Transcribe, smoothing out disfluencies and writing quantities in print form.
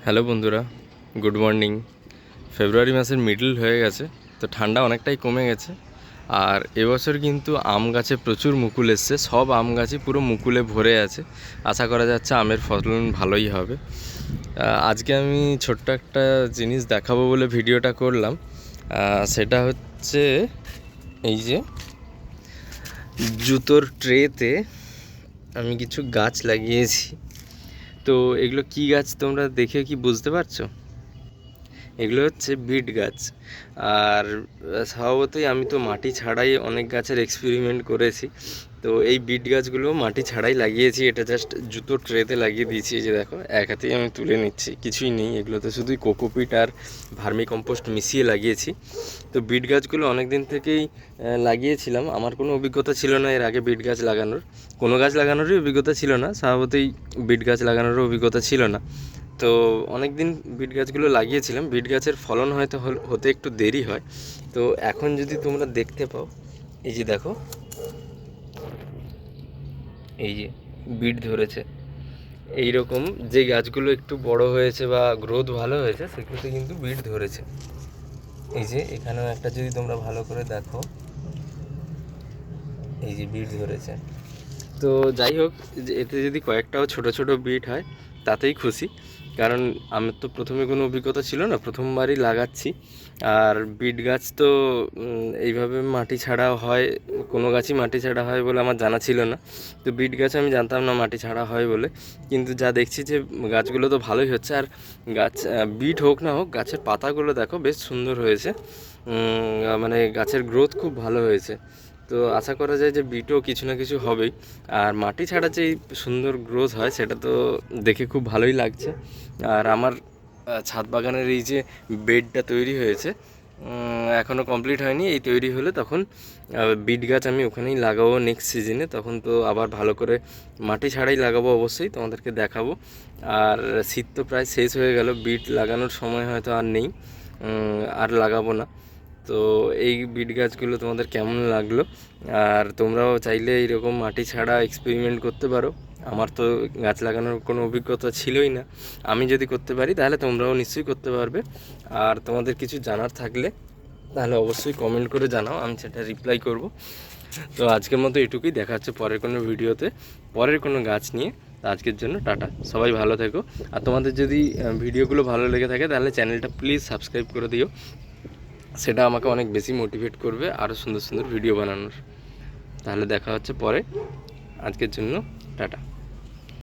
Hello বন্ধুরা, good morning. ফেব্রুয়ারি মাসের middle হয়ে গেছে, তো ঠান্ডা অনেকটাই কমে গেছে। আর এবছর কিন্তু আম গাছে প্রচুর মুকুল এসছে, সব আম গাছই পুরো মুকুলে ভরে আছে। আশা করা যাচ্ছে আমের ফলন ভালোই হবে। আজকে আমি ছোট্ট একটা জিনিস দেখাবো বলে ভিডিওটা করলাম। সেটা হচ্ছে এই যে জুতোর ট্রেতে আমি কিছু গাছ লাগিয়েছি। তো এগুলো কি গাছ তোমরা দেখে কি বুঝতে পারছো? এগুলো হচ্ছে বিট গাছ। আর স্বভাবতই আমি তো মাটি ছাড়াই অনেক গাছের এক্সপেরিমেন্ট করেছি। তো এই বিট গাছগুলো মাটি ছাড়াই লাগিয়েছি, এটা জাস্ট জুতোর ট্রেতে লাগিয়ে দিয়েছি। এই যে দেখো, এক হাতেই আমি তুলে নিচ্ছি, কিছুই নেই এগুলোতে, শুধুই কোকোপিট আর ভার্মি কম্পোস্ট মিশিয়ে লাগিয়েছি। তো বিট গাছগুলো অনেক দিন থেকেই লাগিয়েছিলাম, আমার কোনো অভিজ্ঞতা ছিল না এর আগে বিট গাছ লাগানোর, কোনো গাছ লাগানোরই অভিজ্ঞতা ছিল না, স্বভাবতই বিট গাছ লাগানোরও অভিজ্ঞতা ছিল না। তো অনেক দিন বিট গাছগুলো লাগিয়েছিলাম, বিট গাছের ফলন হয়তো হতে একটু দেরি হয়। তো এখন যদি তোমরা দেখতে পাও, এই যে দেখো, এই যে বিট ধরেছে। এই রকম যে গাছগুলো একটু বড় হয়েছে বা গ্রোথ ভালো হয়েছে সেগুলোতে কিন্তু বিট ধরেছে। এই যে এখানেও একটা যদি তোমরা ভালো করে দেখো, এই যে বিট ধরেছে। তো যাই হোক, এতে যদি কয়েকটাও ছোট ছোট বিট হয় তাতেই খুশি, কারণ আমার তো প্রথমে কোনো অভিজ্ঞতা ছিল না, প্রথমবারই লাগাচ্ছি। আর বিট গাছ তো এইভাবে মাটি ছাড়া হয়, কোনো গাছই মাটি ছাড়া হয় বলে আমার জানা ছিল না। তো বিট গাছ আমি জানতাম না মাটি ছাড়া হয় বলে, কিন্তু যা দেখছি যে গাছগুলো তো ভালোই হচ্ছে। আর গাছ বিট হোক না হোক, গাছের পাতাগুলো দেখো বেশ সুন্দর হয়েছে, মানে গাছের গ্রোথ খুব ভালো হয়েছে। তো আশা করা যায় যে বিটও কিছু না কিছু হবেই। আর মাটি ছাড়া যেই সুন্দর গ্রোথ হয় সেটা তো দেখে খুব ভালোই লাগছে। আর আমার ছাদ বাগানের এই যে বেডটা তৈরি হয়েছে, এখনও কমপ্লিট হয়নি, এই তৈরি হলে তখন বিট গাছ আমি ওখানেই লাগাবো নেক্সট সিজনে। তখন তো আবার ভালো করে মাটি ছাড়াই লাগাবো, অবশ্যই তোমাদেরকে দেখাবো। আর শীত তো প্রায় শেষ হয়ে গেল, বিট লাগানোর সময় হয়তো আর নেই, আর লাগাবো না। তো এই বিট গাছগুলো তোমাদের কেমন লাগলো? আর তোমরাও চাইলে এইরকম মাটি ছাড়া এক্সপেরিমেন্ট করতে পারো। আমার তো গাছ লাগানোর কোনো অভিজ্ঞতা ছিলই না, আমি যদি করতে পারি তাহলে তোমরাও নিশ্চয়ই করতে পারবে। আর তোমাদের কিছু জানার থাকলে তাহলে অবশ্যই কমেন্ট করে জানাও, আমি সেটা রিপ্লাই করব। তো আজকের মতো এটুকুই, দেখা হচ্ছে পরের কোনো ভিডিওতে, পরের কোনো গাছ নিয়ে। তো আজকের জন্য টাটা, সবাই ভালো থেকো। আর তোমাদের যদি ভিডিওগুলো ভালো লেগে থাকে তাহলে চ্যানেলটা প্লিজ সাবস্ক্রাইব করে দিও, সেটা আমাকে অনেক বেশি মোটিভেট করবে আরও সুন্দর সুন্দর ভিডিও বানানোর। তাহলে দেখা হচ্ছে পরে, আজকের জন্য টাটা।